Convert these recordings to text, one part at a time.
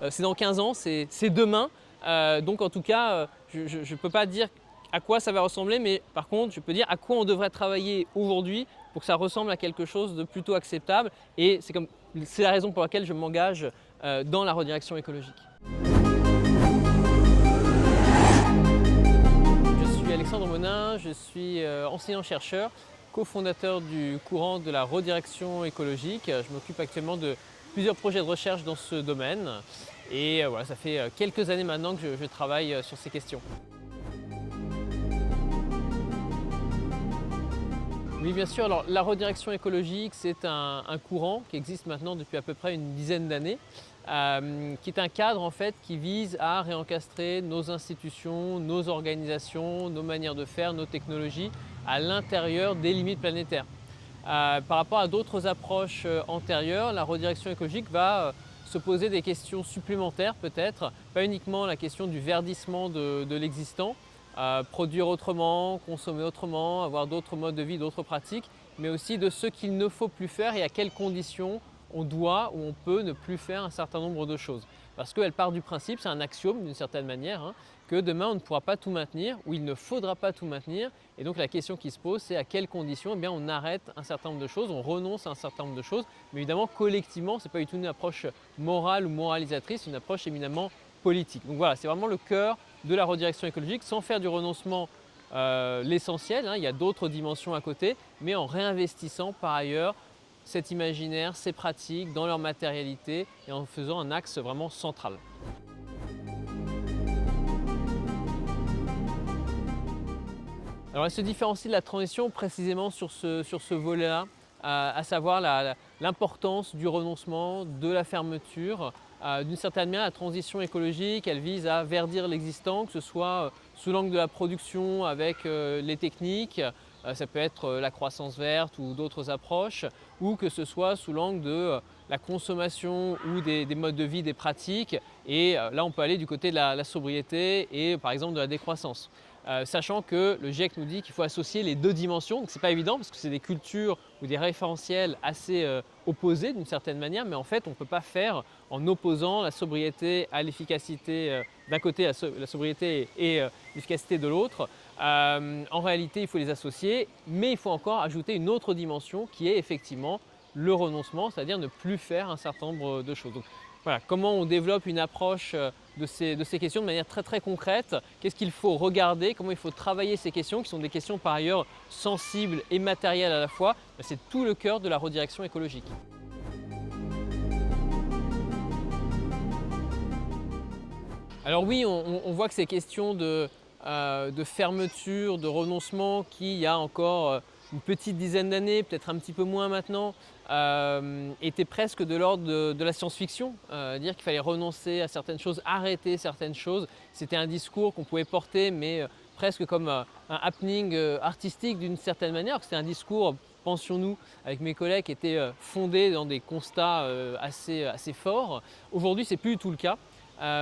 C'est dans 15 ans, c'est demain. Donc en tout cas, je ne peux pas dire à quoi ça va ressembler, mais par contre, je peux dire à quoi on devrait travailler aujourd'hui pour que ça ressemble à quelque chose de plutôt acceptable. Et c'est la raison pour laquelle je m'engage dans la redirection écologique. Je suis Alexandre Monin, je suis enseignant-chercheur, cofondateur du courant de la redirection écologique. Je m'occupe actuellement de plusieurs projets de recherche dans ce domaine. Et voilà, ça fait quelques années maintenant que je travaille sur ces questions. Oui, bien sûr. Alors, la redirection écologique, c'est un courant qui existe maintenant depuis à peu près une dizaine d'années, qui est un cadre en fait qui vise à réencastrer nos institutions, nos organisations, nos manières de faire, nos technologies à l'intérieur des limites planétaires. Par rapport à d'autres approches antérieures, la redirection écologique va se poser des questions supplémentaires peut-être, pas uniquement la question du verdissement de l'existant, produire autrement, consommer autrement, avoir d'autres modes de vie, d'autres pratiques, mais aussi de ce qu'il ne faut plus faire et à quelles conditions on doit ou on peut ne plus faire un certain nombre de choses. Parce qu'elle part du principe, c'est un axiome d'une certaine manière, que demain on ne pourra pas tout maintenir ou il ne faudra pas tout maintenir. Et donc la question qui se pose, c'est à quelles conditions on arrête un certain nombre de choses, on renonce à un certain nombre de choses. Mais évidemment, collectivement, ce n'est pas du tout une approche morale ou moralisatrice, c'est une approche éminemment politique. Donc voilà, c'est vraiment le cœur de la redirection écologique, sans faire du renoncement l'essentiel, il y a d'autres dimensions à côté, mais en réinvestissant par ailleurs cet imaginaire, ces pratiques dans leur matérialité et en faisant un axe vraiment central. Alors elle se différencie de la transition précisément sur ce volet-là, à savoir l'importance du renoncement, de la fermeture. D'une certaine manière, la transition écologique, elle vise à verdir l'existant, que ce soit sous l'angle de la production avec les techniques, ça peut être la croissance verte ou d'autres approches, ou que ce soit sous l'angle de la consommation ou des modes de vie, des pratiques. Et là, on peut aller du côté de la sobriété et par exemple de la décroissance. Sachant que le GIEC nous dit qu'il faut associer les deux dimensions, donc ce n'est pas évident parce que c'est des cultures ou des référentiels assez opposés d'une certaine manière, mais en fait on ne peut pas faire en opposant la sobriété à l'efficacité d'un côté, la sobriété et l'efficacité de l'autre. En réalité il faut les associer, mais il faut encore ajouter une autre dimension qui est effectivement le renoncement, c'est-à-dire ne plus faire un certain nombre de choses. Donc, voilà, comment on développe une approche de ces questions de manière très concrète, qu'est-ce qu'il faut regarder, comment il faut travailler ces questions qui sont des questions par ailleurs sensibles et matérielles à la fois, c'est tout le cœur de la redirection écologique. Alors oui, on voit que ces questions de fermeture, de renoncement qui, il y a encore une petite dizaine d'années, peut-être un petit peu moins maintenant, étaient presque de l'ordre de la science-fiction. Dire qu'il fallait renoncer à certaines choses, arrêter certaines choses, c'était un discours qu'on pouvait porter, mais presque comme un happening artistique d'une certaine manière. C'était un discours, pensions-nous, avec mes collègues, qui était fondé dans des constats assez forts. Aujourd'hui, ce n'est plus du tout le cas.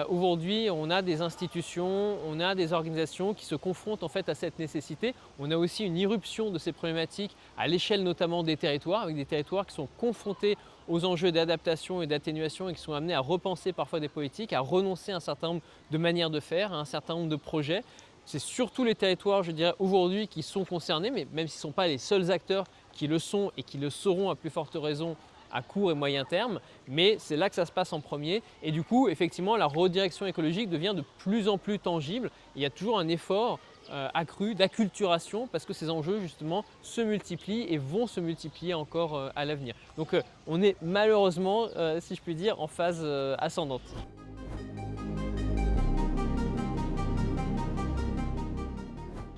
Aujourd'hui, on a des institutions, on a des organisations qui se confrontent en fait à cette nécessité. On a aussi une irruption de ces problématiques à l'échelle notamment des territoires, avec des territoires qui sont confrontés aux enjeux d'adaptation et d'atténuation et qui sont amenés à repenser parfois des politiques, à renoncer à un certain nombre de manières de faire, à un certain nombre de projets. C'est surtout les territoires, je dirais, aujourd'hui qui sont concernés, mais même s'ils ne sont pas les seuls acteurs qui le sont et qui le seront à plus forte raison à court et moyen terme, mais c'est là que ça se passe en premier. Et du coup, effectivement, la redirection écologique devient de plus en plus tangible. Il y a toujours un effort accru d'acculturation parce que ces enjeux, justement, se multiplient et vont se multiplier encore à l'avenir. Donc, on est malheureusement, si je puis dire, en phase ascendante.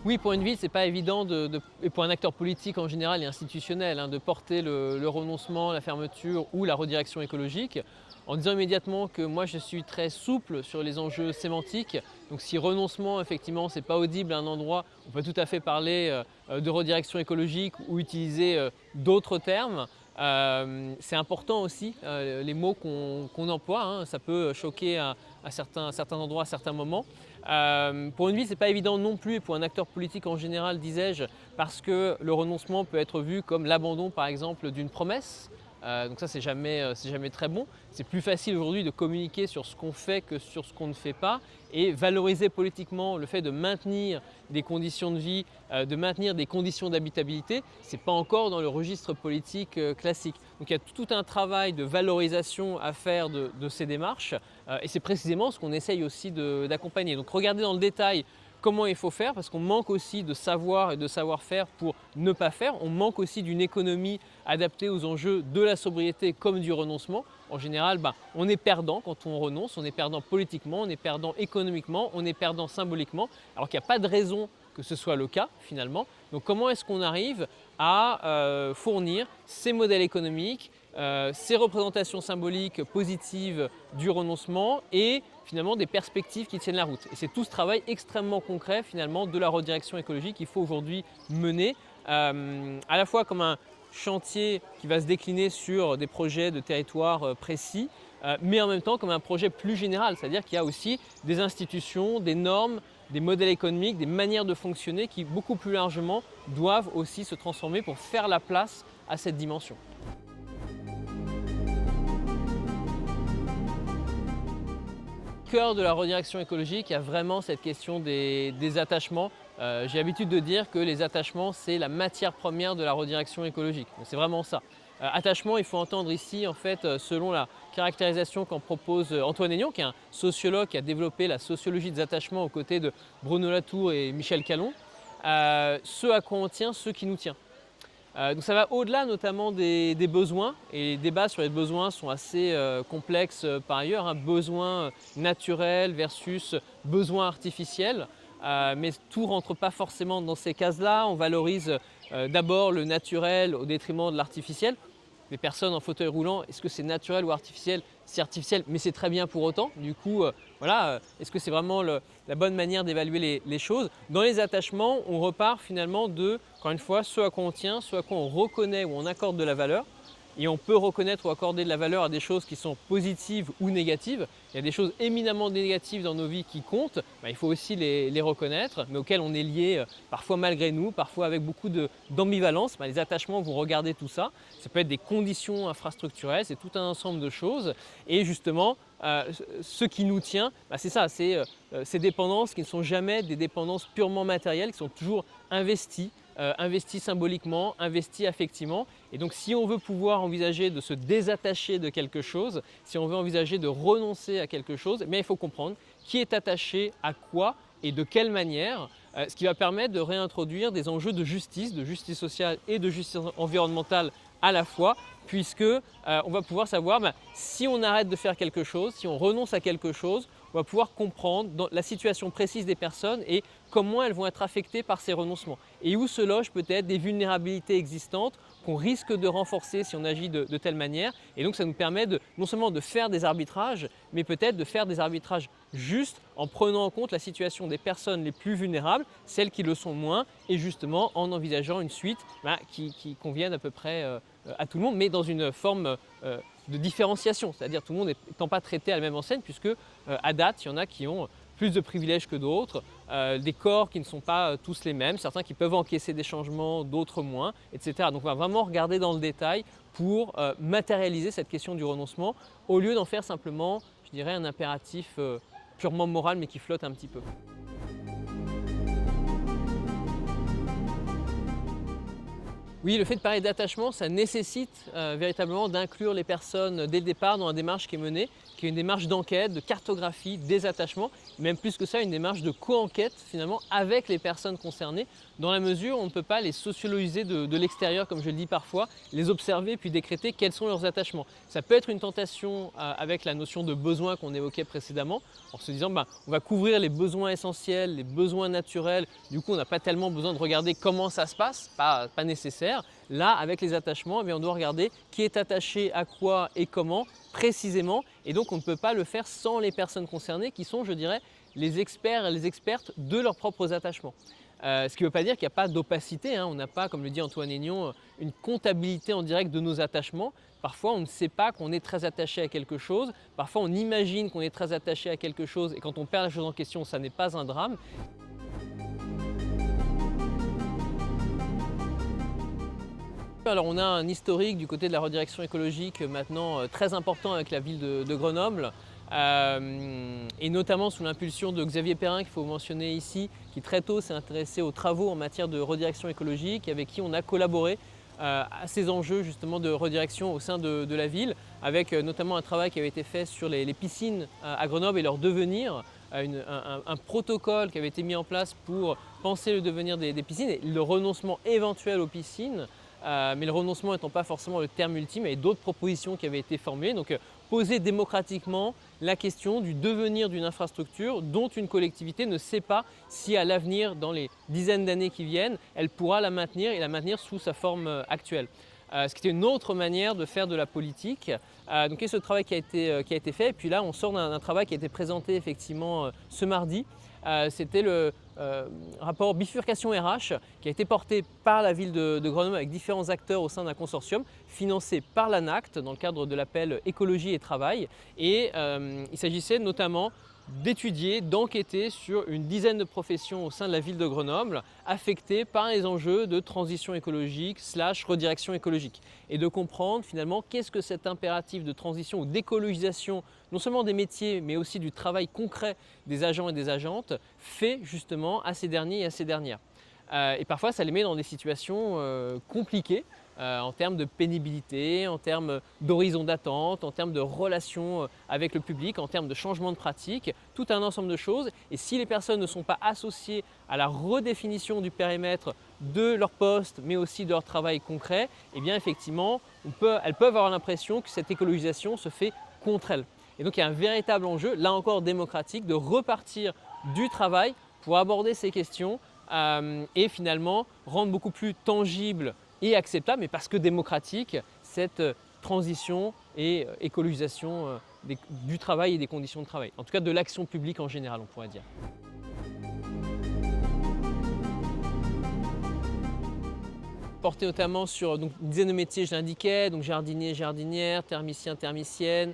Oui, pour une ville, ce n'est pas évident, et pour un acteur politique en général et institutionnel, de porter le renoncement, la fermeture ou la redirection écologique, en disant immédiatement que moi je suis très souple sur les enjeux sémantiques. Donc si renoncement, effectivement, ce n'est pas audible à un endroit, on peut tout à fait parler de redirection écologique ou utiliser d'autres termes. C'est important aussi, les mots qu'on emploie, ça peut choquer à certains endroits, à certains moments. Pour une ville, ce n'est pas évident non plus, et pour un acteur politique en général, disais-je, parce que le renoncement peut être vu comme l'abandon, par exemple, d'une promesse, Donc ça, c'est jamais très bon. C'est plus facile aujourd'hui de communiquer sur ce qu'on fait que sur ce qu'on ne fait pas et valoriser politiquement le fait de maintenir des conditions de vie, de maintenir des conditions d'habitabilité, ce n'est pas encore dans le registre politique classique. Donc il y a tout un travail de valorisation à faire de ces démarches et c'est précisément ce qu'on essaye aussi d'accompagner. Donc regardez dans le détail comment il faut faire, parce qu'on manque aussi de savoir et de savoir-faire pour ne pas faire. On manque aussi d'une économie adaptée aux enjeux de la sobriété comme du renoncement. En général, on est perdant quand on renonce, on est perdant politiquement, on est perdant économiquement, on est perdant symboliquement, alors qu'il n'y a pas de raison que ce soit le cas finalement. Donc comment est-ce qu'on arrive à fournir ces modèles économiques, ces représentations symboliques positives du renoncement et finalement des perspectives qui tiennent la route. Et c'est tout ce travail extrêmement concret finalement de la redirection écologique qu'il faut aujourd'hui mener à la fois comme un chantier qui va se décliner sur des projets de territoire précis, mais en même temps comme un projet plus général, c'est-à-dire qu'il y a aussi des institutions, des normes, des modèles économiques, des manières de fonctionner qui beaucoup plus largement doivent aussi se transformer pour faire la place à cette dimension. Au cœur de la redirection écologique, il y a vraiment cette question des attachements. J'ai l'habitude de dire que les attachements, c'est la matière première de la redirection écologique. C'est vraiment ça. Attachement, il faut entendre ici, en fait, selon la caractérisation qu'en propose Antoine Aignan, qui est un sociologue qui a développé la sociologie des attachements aux côtés de Bruno Latour et Michel Callon, ce à quoi on tient, ce qui nous tient. Donc ça va au-delà notamment des besoins, et les débats sur les besoins sont assez complexes par ailleurs, hein, besoins naturels versus besoins artificiels, mais tout ne rentre pas forcément dans ces cases-là. On valorise d'abord le naturel au détriment de l'artificiel. Les personnes en fauteuil roulant, est-ce que c'est naturel ou artificiel? C'est artificiel, mais c'est très bien pour autant. Du coup, voilà, est-ce que c'est vraiment la bonne manière d'évaluer les choses? Dans les attachements, on repart finalement de, encore une fois, ce à quoi on tient, ce à quoi on reconnaît ou on accorde de la valeur. Et on peut reconnaître ou accorder de la valeur à des choses qui sont positives ou négatives. Il y a des choses éminemment négatives dans nos vies qui comptent, il faut aussi les reconnaître, mais auxquelles on est lié parfois malgré nous, parfois avec beaucoup d'ambivalence. Les attachements, vous regardez tout ça, ça peut être des conditions infrastructurelles, c'est tout un ensemble de choses. Et justement, ce qui nous tient, c'est ça, c'est ces dépendances qui ne sont jamais des dépendances purement matérielles, qui sont toujours investies symboliquement, investi affectivement. Et donc si on veut pouvoir envisager de se désattacher de quelque chose, si on veut envisager de renoncer à quelque chose, il faut comprendre qui est attaché à quoi et de quelle manière, ce qui va permettre de réintroduire des enjeux de justice sociale et de justice environnementale à la fois, puisque on va pouvoir savoir si on arrête de faire quelque chose, si on renonce à quelque chose, on va pouvoir comprendre dans la situation précise des personnes et comment elles vont être affectées par ces renoncements et où se logent peut-être des vulnérabilités existantes qu'on risque de renforcer si on agit de telle manière. Et donc ça nous permet non seulement de faire des arbitrages, mais peut-être de faire des arbitrages justes en prenant en compte la situation des personnes les plus vulnérables, celles qui le sont moins, et justement en envisageant une suite qui convienne à peu près à tout le monde, mais dans une forme de différenciation, c'est-à-dire tout le monde n'étant pas traité à la même enseigne, puisque à date, il y en a qui ont plus de privilèges que d'autres, des corps qui ne sont pas tous les mêmes, certains qui peuvent encaisser des changements, d'autres moins, etc. Donc on va vraiment regarder dans le détail pour matérialiser cette question du renoncement, au lieu d'en faire simplement, je dirais, un impératif purement moral, mais qui flotte un petit peu. Oui, le fait de parler d'attachement, ça nécessite véritablement d'inclure les personnes dès le départ dans la démarche qui est menée, qui est une démarche d'enquête, de cartographie des attachements, même plus que ça, une démarche de co-enquête finalement avec les personnes concernées, dans la mesure où on ne peut pas les sociologiser de l'extérieur, comme je le dis parfois, les observer puis décréter quels sont leurs attachements. Ça peut être une tentation avec la notion de besoin qu'on évoquait précédemment, en se disant on va couvrir les besoins essentiels, les besoins naturels, du coup on n'a pas tellement besoin de regarder comment ça se passe, pas nécessaire. Là, avec les attachements, on doit regarder qui est attaché à quoi et comment précisément, et donc on ne peut pas le faire sans les personnes concernées qui sont, je dirais, les experts et les expertes de leurs propres attachements. Ce qui ne veut pas dire qu'il n'y a pas d'opacité, on n'a pas, comme le dit Antoine Aignan, une comptabilité en direct de nos attachements. Parfois, on ne sait pas qu'on est très attaché à quelque chose, parfois on imagine qu'on est très attaché à quelque chose, et quand on perd la chose en question, ça n'est pas un drame. Alors on a un historique du côté de la redirection écologique maintenant très important avec la ville de Grenoble. Et notamment sous l'impulsion de Xavier Perrin, qu'il faut mentionner ici, qui très tôt s'est intéressé aux travaux en matière de redirection écologique, avec qui on a collaboré à ces enjeux justement de redirection au sein de la ville, avec notamment un travail qui avait été fait sur les piscines à Grenoble et leur devenir, un protocole qui avait été mis en place pour penser le devenir des piscines et le renoncement éventuel aux piscines. Mais le renoncement n'étant pas forcément le terme ultime, il y avait d'autres propositions qui avaient été formulées. Donc poser démocratiquement la question du devenir d'une infrastructure dont une collectivité ne sait pas si à l'avenir, dans les dizaines d'années qui viennent, elle pourra la maintenir et la maintenir sous sa forme actuelle. Ce qui était une autre manière de faire de la politique. Donc il y a ce travail qui a été fait, et puis là on sort d'un travail qui a été présenté effectivement ce mardi. C'était le rapport bifurcation RH qui a été porté par la ville de Grenoble avec différents acteurs au sein d'un consortium financé par l'ANACT dans le cadre de l'appel écologie et travail. Et il s'agissait notamment d'étudier, d'enquêter sur une dizaine de professions au sein de la ville de Grenoble affectées par les enjeux de transition écologique / redirection écologique et de comprendre finalement qu'est-ce que cet impératif de transition ou d'écologisation non seulement des métiers mais aussi du travail concret des agents et des agentes fait justement à ces derniers et à ces dernières. Et parfois ça les met dans des situations compliquées en termes de pénibilité, en termes d'horizon d'attente, en termes de relations avec le public, en termes de changement de pratique, tout un ensemble de choses. Et si les personnes ne sont pas associées à la redéfinition du périmètre de leur poste, mais aussi de leur travail concret, eh bien effectivement, elles peuvent avoir l'impression que cette écologisation se fait contre elles. Et donc il y a un véritable enjeu, là encore démocratique, de repartir du travail pour aborder ces questions et finalement rendre beaucoup plus tangible et acceptable, mais parce que démocratique, cette transition et écologisation du travail et des conditions de travail. En tout cas de l'action publique en général, on pourrait dire. Porté notamment sur une dizaine de métiers, je l'indiquais, donc jardinier, jardinière, thermicien, thermicienne,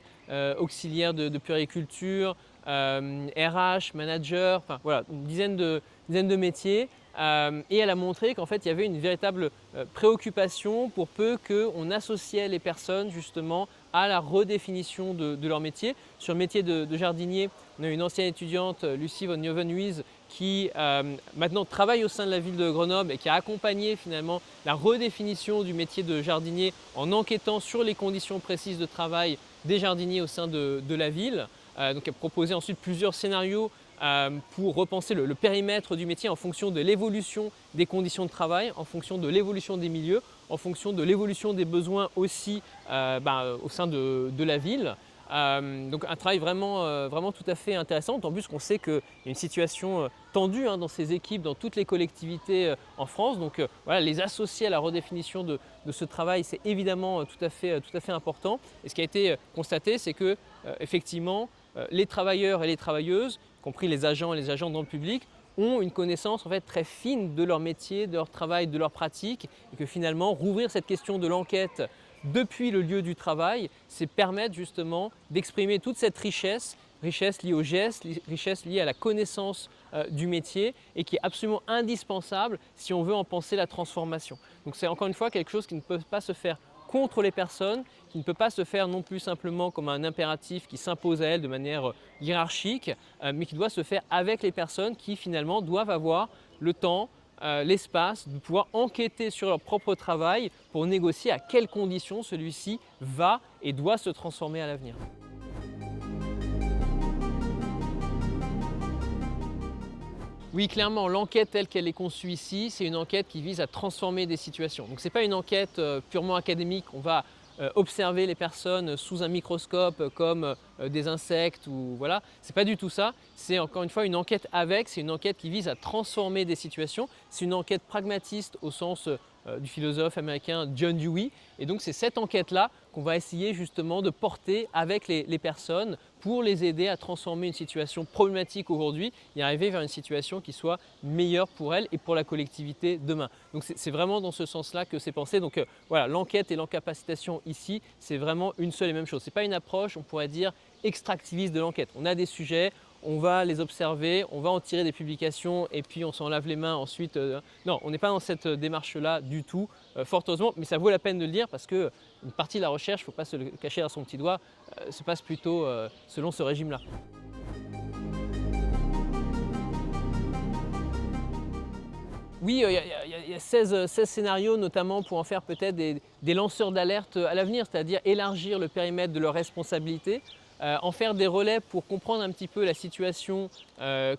auxiliaire de puériculture, RH, manager, enfin voilà, une dizaine de métiers. Et elle a montré qu'en fait il y avait une véritable préoccupation pour peu qu'on associait les personnes justement à la redéfinition de leur métier. Sur le métier de jardinier, on a une ancienne étudiante, Lucie von Nieuwenhuis, qui maintenant travaille au sein de la ville de Grenoble et qui a accompagné finalement la redéfinition du métier de jardinier en enquêtant sur les conditions précises de travail des jardiniers au sein de la ville. Donc elle a proposé ensuite plusieurs scénarios pour repenser le périmètre du métier en fonction de l'évolution des conditions de travail, en fonction de l'évolution des milieux, en fonction de l'évolution des besoins aussi au sein de la ville. Donc un travail vraiment tout à fait intéressant, d'autant plus qu'on sait qu'il y a une situation tendue dans ces équipes, dans toutes les collectivités en France. Donc voilà, les associer à la redéfinition de ce travail, c'est évidemment tout à fait important. Et ce qui a été constaté, c'est que effectivement, les travailleurs et les travailleuses, y compris les agents et les agents dans le public, ont une connaissance en fait très fine de leur métier, de leur travail, de leur pratique, et que finalement rouvrir cette question de l'enquête depuis le lieu du travail, c'est permettre justement d'exprimer toute cette richesse liée au geste, richesse liée à la connaissance du métier et qui est absolument indispensable si on veut en penser la transformation. Donc c'est encore une fois quelque chose qui ne peut pas se faire contre les personnes, qui ne peut pas se faire non plus simplement comme un impératif qui s'impose à elles de manière hiérarchique, mais qui doit se faire avec les personnes qui finalement doivent avoir le temps, l'espace de pouvoir enquêter sur leur propre travail pour négocier à quelles conditions celui-ci va et doit se transformer à l'avenir. Oui, clairement, l'enquête telle qu'elle est conçue ici, c'est une enquête qui vise à transformer des situations. Donc ce n'est pas une enquête purement académique, on va observer les personnes sous un microscope comme des insectes ou voilà, c'est pas du tout ça. C'est encore une fois une enquête c'est une enquête qui vise à transformer des situations. C'est une enquête pragmatiste au sens du philosophe américain John Dewey. Et donc c'est cette enquête-là qu'on va essayer justement de porter avec les personnes pour les aider à transformer une situation problématique aujourd'hui et arriver vers une situation qui soit meilleure pour elles et pour la collectivité demain. Donc c'est vraiment dans ce sens-là que c'est pensé. Donc voilà, l'enquête et l'encapacitation ici, c'est vraiment une seule et même chose. Ce n'est pas une approche, on pourrait dire, extractiviste de l'enquête. On a des sujets, on va les observer, on va en tirer des publications et puis on s'en lave les mains ensuite. Non, on n'est pas dans cette démarche-là du tout, fort heureusement, mais ça vaut la peine de le dire parce qu'une partie de la recherche, il ne faut pas se le cacher dans son petit doigt, se passe plutôt selon ce régime-là. Oui, il y a 16 scénarios notamment pour en faire peut-être des lanceurs d'alerte à l'avenir, c'est-à-dire élargir le périmètre de leurs responsabilités, en faire des relais pour comprendre un petit peu la situation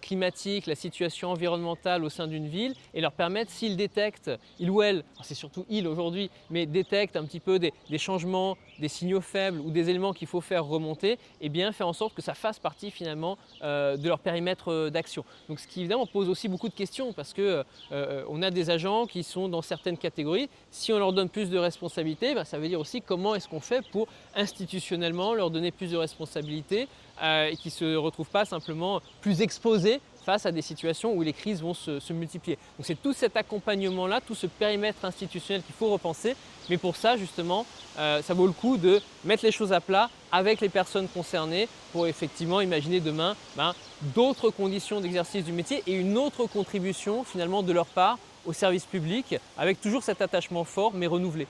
climatique, la situation environnementale au sein d'une ville et leur permettre, s'ils détectent, ils ou elles, c'est surtout ils aujourd'hui, mais détectent un petit peu des changements, des signaux faibles ou des éléments qu'il faut faire remonter, et bien faire en sorte que ça fasse partie finalement de leur périmètre d'action. Donc ce qui évidemment pose aussi beaucoup de questions parce que on a des agents qui sont dans certaines catégories. Si on leur donne plus de responsabilités, ça veut dire aussi comment est-ce qu'on fait pour institutionnellement leur donner plus de responsabilités et qu'ils ne se retrouvent pas simplement plus exposés face à des situations où les crises vont se multiplier. Donc c'est tout cet accompagnement-là, tout ce périmètre institutionnel qu'il faut repenser. Mais pour ça, justement, ça vaut le coup de mettre les choses à plat avec les personnes concernées pour effectivement imaginer demain d'autres conditions d'exercice du métier et une autre contribution finalement de leur part au service public avec toujours cet attachement fort mais renouvelé.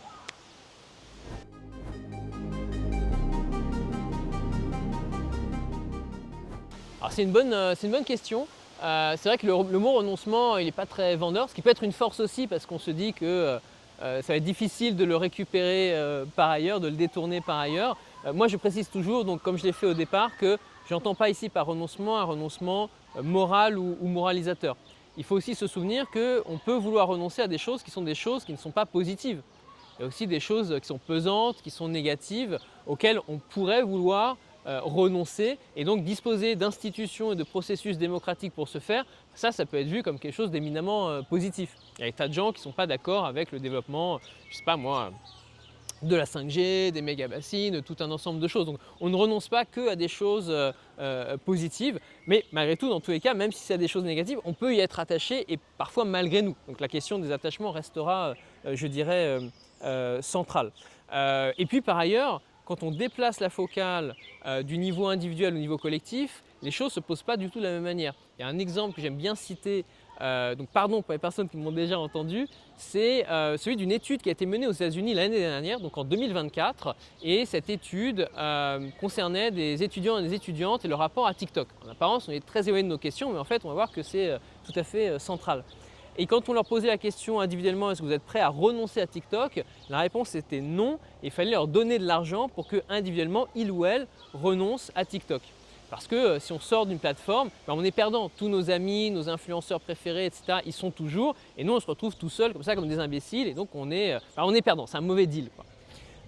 Alors c'est une bonne question. C'est vrai que le mot renoncement, il n'est pas très vendeur, ce qui peut être une force aussi parce qu'on se dit que ça va être difficile de le récupérer par ailleurs, de le détourner par ailleurs. Moi je précise toujours, donc, comme je l'ai fait au départ, que je n'entends pas ici par renoncement un renoncement moral ou moralisateur. Il faut aussi se souvenir qu'on peut vouloir renoncer à des choses qui ne sont pas positives. Il y a aussi des choses qui sont pesantes, qui sont négatives, auxquelles on pourrait vouloir renoncer et donc disposer d'institutions et de processus démocratiques pour ce faire, ça peut être vu comme quelque chose d'éminemment positif. Il y a des tas de gens qui ne sont pas d'accord avec le développement, je ne sais pas moi, de la 5G, des méga-bassines, tout un ensemble de choses. Donc on ne renonce pas que à des choses positives, mais malgré tout, dans tous les cas, même si c'est à des choses négatives, on peut y être attaché et parfois malgré nous. Donc la question des attachements restera, je dirais, centrale. Et puis par ailleurs, quand on déplace la focale du niveau individuel au niveau collectif, les choses ne se posent pas du tout de la même manière. Il y a un exemple que j'aime bien citer, donc pardon pour les personnes qui m'ont déjà entendu, c'est celui d'une étude qui a été menée aux États-Unis l'année dernière, donc en 2024, et cette étude concernait des étudiants et des étudiantes et leur rapport à TikTok. En apparence, on est très éloigné de nos questions, mais en fait, on va voir que c'est tout à fait central. Et quand on leur posait la question individuellement, est-ce que vous êtes prêts à renoncer à TikTok? La réponse était non, et il fallait leur donner de l'argent pour que individuellement, ils ou elles renoncent à TikTok. Parce que si on sort d'une plateforme, on est perdant. Tous nos amis, nos influenceurs préférés, etc., ils sont toujours, et nous on se retrouve tout seuls comme ça, comme des imbéciles, et donc on est perdant, c'est un mauvais deal, quoi.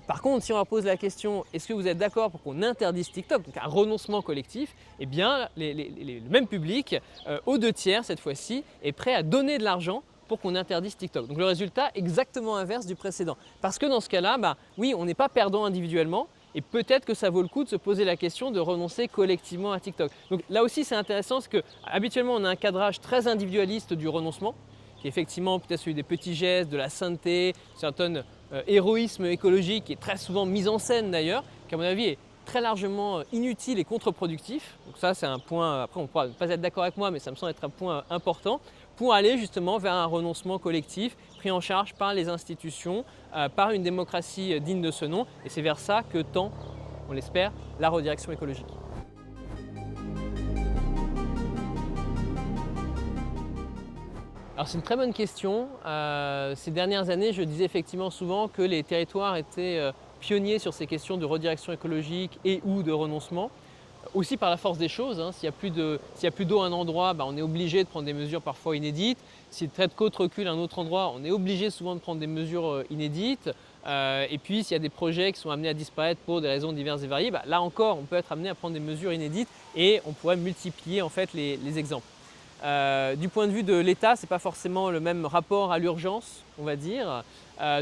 Par contre, si on leur pose la question, est-ce que vous êtes d'accord pour qu'on interdise TikTok, donc un renoncement collectif, eh bien, le même public, aux 2/3 cette fois-ci, est prêt à donner de l'argent pour qu'on interdise TikTok. Donc le résultat exactement inverse du précédent. Parce que dans ce cas-là, oui, on n'est pas perdant individuellement, et peut-être que ça vaut le coup de se poser la question de renoncer collectivement à TikTok. Donc là aussi, c'est intéressant parce qu'habituellement, on a un cadrage très individualiste du renoncement, qui est effectivement peut-être celui des petits gestes, de la sainteté, certain héroïsme écologique qui est très souvent mis en scène d'ailleurs, qui à mon avis est très largement inutile et contre-productif. Donc ça c'est un point, après on ne pourra pas être d'accord avec moi, mais ça me semble être un point important, pour aller justement vers un renoncement collectif pris en charge par les institutions, par une démocratie digne de ce nom, et c'est vers ça que tend, on l'espère, la redirection écologique. Alors c'est une très bonne question. Ces dernières années, je disais effectivement souvent que les territoires étaient pionniers sur ces questions de redirection écologique et ou de renoncement. Aussi par la force des choses, hein. S'il n'y a plus d'eau à un endroit, on est obligé de prendre des mesures parfois inédites. Si le trait de côte recule à un autre endroit, on est obligé souvent de prendre des mesures inédites. Et puis s'il y a des projets qui sont amenés à disparaître pour des raisons diverses et variées, là encore on peut être amené à prendre des mesures inédites et on pourrait multiplier en fait les exemples. Du point de vue de l'État, ce n'est pas forcément le même rapport à l'urgence, on va dire.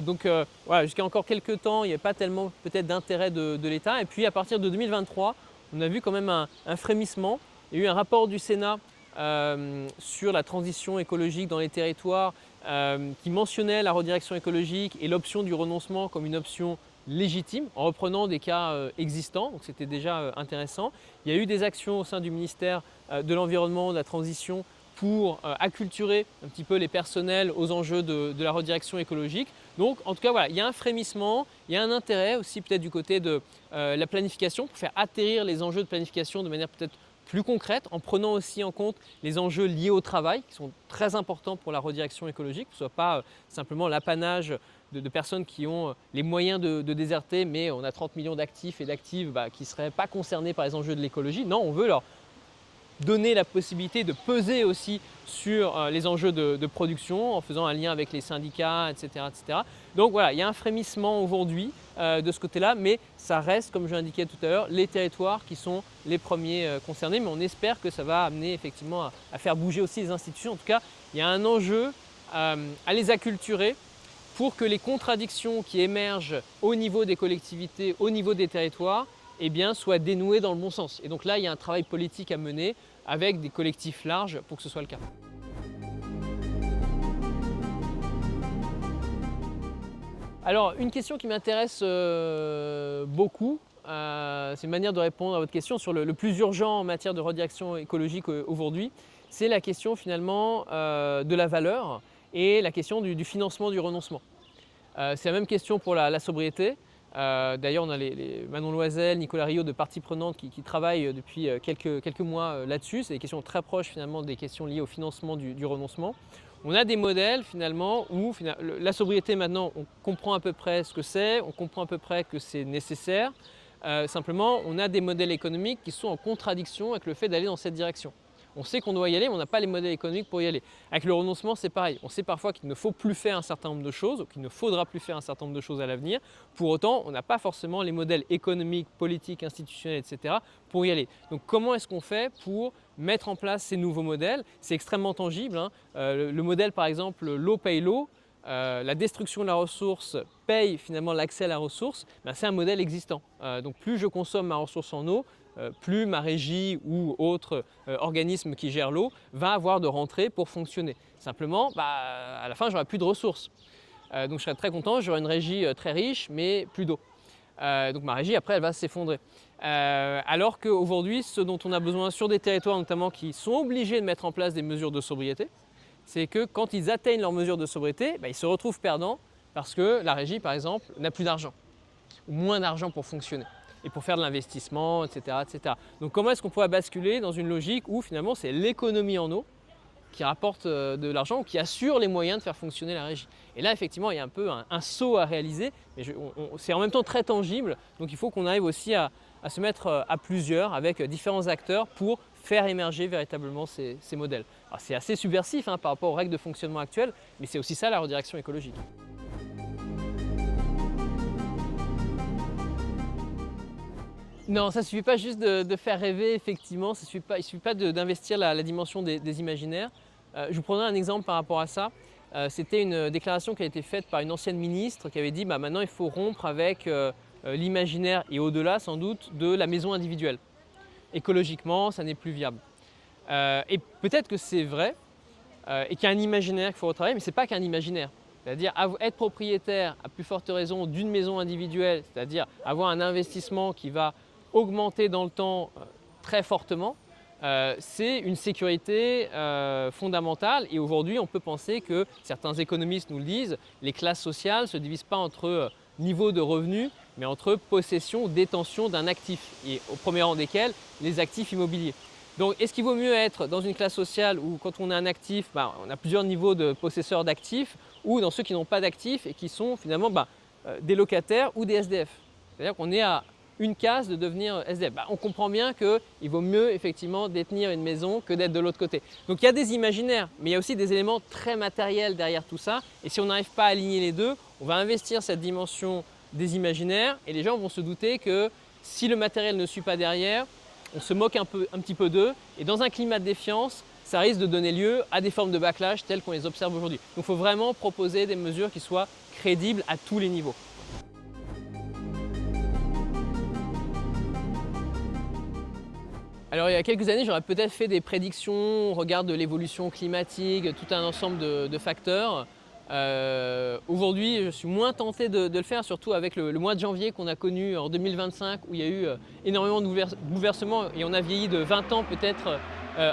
Donc voilà, jusqu'à encore quelques temps, il n'y avait pas tellement peut-être d'intérêt de l'État. Et puis à partir de 2023, on a vu quand même un frémissement. Il y a eu un rapport du Sénat sur la transition écologique dans les territoires qui mentionnait la redirection écologique et l'option du renoncement comme une option légitimes, en reprenant des cas existants, donc c'était déjà intéressant. Il y a eu des actions au sein du ministère de l'Environnement, de la Transition, pour acculturer un petit peu les personnels aux enjeux de la redirection écologique. Donc en tout cas voilà, il y a un frémissement, il y a un intérêt aussi peut-être du côté de la planification pour faire atterrir les enjeux de planification de manière peut-être plus concrète, en prenant aussi en compte les enjeux liés au travail qui sont très importants pour la redirection écologique, que ce ne soit pas simplement l'apanage de personnes qui ont les moyens de déserter, mais on a 30 millions d'actifs et d'actives qui ne seraient pas concernés par les enjeux de l'écologie. Non, on veut leur donner la possibilité de peser aussi sur les enjeux de production en faisant un lien avec les syndicats, etc. etc. Donc voilà, il y a un frémissement aujourd'hui de ce côté-là, mais ça reste, comme je l'indiquais tout à l'heure, les territoires qui sont les premiers concernés, mais on espère que ça va amener effectivement à faire bouger aussi les institutions. En tout cas, il y a un enjeu à les acculturer pour que les contradictions qui émergent au niveau des collectivités, au niveau des territoires, soient dénouées dans le bon sens. Et donc là, il y a un travail politique à mener avec des collectifs larges pour que ce soit le cas. Alors, une question qui m'intéresse beaucoup, c'est une manière de répondre à votre question sur le plus urgent en matière de redirection écologique aujourd'hui, c'est la question finalement de la valeur et la question du financement du renoncement. C'est la même question pour la sobriété. D'ailleurs, on a Manon Loisel, Nicolas Riot de parties prenantes qui travaillent depuis quelques mois là-dessus. C'est des questions très proches finalement des questions liées au financement du renoncement. On a des modèles finalement où la sobriété maintenant, on comprend à peu près ce que c'est, on comprend à peu près que c'est nécessaire. Simplement, on a des modèles économiques qui sont en contradiction avec le fait d'aller dans cette direction. On sait qu'on doit y aller, mais on n'a pas les modèles économiques pour y aller. Avec le renoncement, c'est pareil. On sait parfois qu'il ne faut plus faire un certain nombre de choses, ou qu'il ne faudra plus faire un certain nombre de choses à l'avenir. Pour autant, on n'a pas forcément les modèles économiques, politiques, institutionnels, etc. pour y aller. Donc comment est-ce qu'on fait pour mettre en place ces nouveaux modèles? C'est extrêmement tangible. Le modèle, par exemple, l'eau paye l'eau. La destruction de la ressource paye finalement l'accès à la ressource, c'est un modèle existant. Donc plus je consomme ma ressource en eau, plus ma régie ou autre organisme qui gère l'eau va avoir de rentrées pour fonctionner. Simplement, à la fin, j'aurai plus de ressources. Donc je serai très content, j'aurai une régie très riche, mais plus d'eau. Donc ma régie, après, elle va s'effondrer. Alors qu'aujourd'hui, ce dont on a besoin sur des territoires notamment qui sont obligés de mettre en place des mesures de sobriété, c'est que quand ils atteignent leurs mesures de sobriété, ils se retrouvent perdants parce que la régie, par exemple, n'a plus d'argent, ou moins d'argent pour fonctionner et pour faire de l'investissement, etc., etc. Donc comment est-ce qu'on pourrait basculer dans une logique où finalement c'est l'économie en eau qui rapporte de l'argent ou qui assure les moyens de faire fonctionner la régie? Et là, effectivement, il y a un peu un saut à réaliser, mais c'est en même temps très tangible, donc il faut qu'on arrive aussi à se mettre à plusieurs avec différents acteurs pour faire émerger véritablement ces modèles. Alors c'est assez subversif par rapport aux règles de fonctionnement actuelles, mais c'est aussi ça la redirection écologique. Non, ça ne suffit pas juste de faire rêver, effectivement, il ne suffit pas d'investir la dimension des imaginaires. Je vous prendrai un exemple par rapport à ça. C'était une déclaration qui a été faite par une ancienne ministre qui avait dit maintenant il faut rompre avec l'imaginaire et au-delà sans doute de la maison individuelle. Écologiquement, ça n'est plus viable. Et peut-être que c'est vrai et qu'il y a un imaginaire qu'il faut retravailler, mais ce n'est pas qu'un imaginaire. C'est-à-dire être propriétaire, à plus forte raison, d'une maison individuelle, c'est-à-dire avoir un investissement qui va augmenter dans le temps très fortement, c'est une sécurité fondamentale. Et aujourd'hui, on peut penser que, certains économistes nous le disent, les classes sociales ne se divisent pas entre niveau de revenus, mais entre possession ou détention d'un actif, et au premier rang desquels les actifs immobiliers. Donc est-ce qu'il vaut mieux être dans une classe sociale où quand on a un actif, on a plusieurs niveaux de possesseurs d'actifs, ou dans ceux qui n'ont pas d'actifs et qui sont finalement des locataires ou des SDF? C'est-à-dire qu'on est à une case de devenir SDF. On comprend bien qu'il vaut mieux effectivement détenir une maison que d'être de l'autre côté. Donc il y a des imaginaires, mais il y a aussi des éléments très matériels derrière tout ça. Et si on n'arrive pas à aligner les deux, on va investir cette dimension des imaginaires et les gens vont se douter que si le matériel ne suit pas derrière, on se moque un petit peu d'eux. Et dans un climat de défiance, ça risque de donner lieu à des formes de backlash telles qu'on les observe aujourd'hui. Donc il faut vraiment proposer des mesures qui soient crédibles à tous les niveaux. Alors il y a quelques années, j'aurais peut-être fait des prédictions au regard de l'évolution climatique, tout un ensemble de facteurs. Aujourd'hui, je suis moins tenté de le faire, surtout avec le mois de janvier qu'on a connu en 2025, où il y a eu énormément de bouleversements et on a vieilli de 20 ans peut-être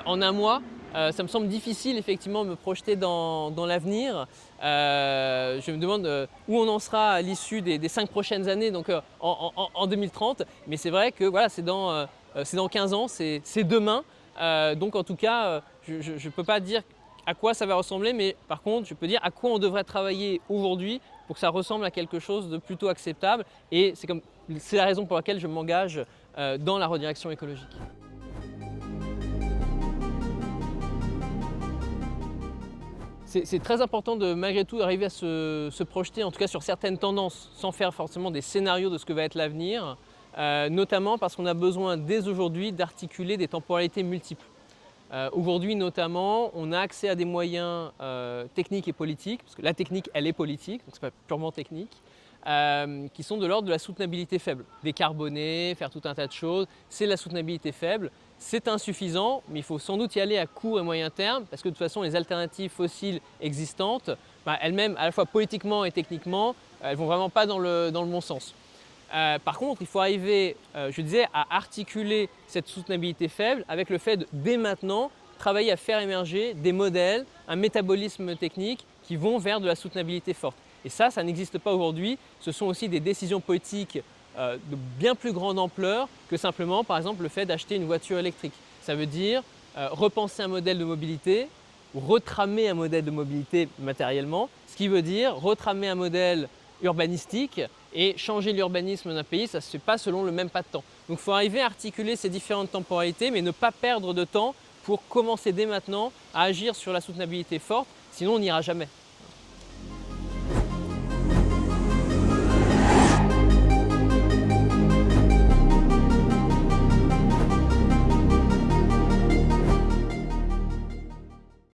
en un mois. Ça me semble difficile effectivement de me projeter dans l'avenir. Je me demande où on en sera à l'issue des 5 prochaines années, donc en 2030. Mais c'est vrai que voilà, c'est dans 15 ans, c'est demain. Donc en tout cas, je ne peux pas dire à quoi ça va ressembler, mais par contre, je peux dire à quoi on devrait travailler aujourd'hui pour que ça ressemble à quelque chose de plutôt acceptable. Et c'est la raison pour laquelle je m'engage dans la redirection écologique. C'est très important de malgré tout arriver à se projeter, en tout cas sur certaines tendances, sans faire forcément des scénarios de ce que va être l'avenir, notamment parce qu'on a besoin dès aujourd'hui d'articuler des temporalités multiples. Aujourd'hui notamment, on a accès à des moyens techniques et politiques, parce que la technique elle est politique, donc ce n'est pas purement technique, qui sont de l'ordre de la soutenabilité faible. Décarboner, faire tout un tas de choses, c'est la soutenabilité faible. C'est insuffisant, mais il faut sans doute y aller à court et moyen terme, parce que de toute façon les alternatives fossiles existantes, elles-mêmes à la fois politiquement et techniquement, elles ne vont vraiment pas dans le bon sens. Par contre, il faut arriver, je disais, à articuler cette soutenabilité faible avec le fait de, dès maintenant, travailler à faire émerger des modèles, un métabolisme technique qui vont vers de la soutenabilité forte. Et ça n'existe pas aujourd'hui. Ce sont aussi des décisions politiques de bien plus grande ampleur que simplement, par exemple, le fait d'acheter une voiture électrique. Ça veut dire repenser un modèle de mobilité, ou retramer un modèle de mobilité matériellement, ce qui veut dire retramer un modèle urbanistique et changer l'urbanisme d'un pays, ça ne se fait pas selon le même pas de temps. Donc il faut arriver à articuler ces différentes temporalités mais ne pas perdre de temps pour commencer dès maintenant à agir sur la soutenabilité forte, sinon on n'ira jamais.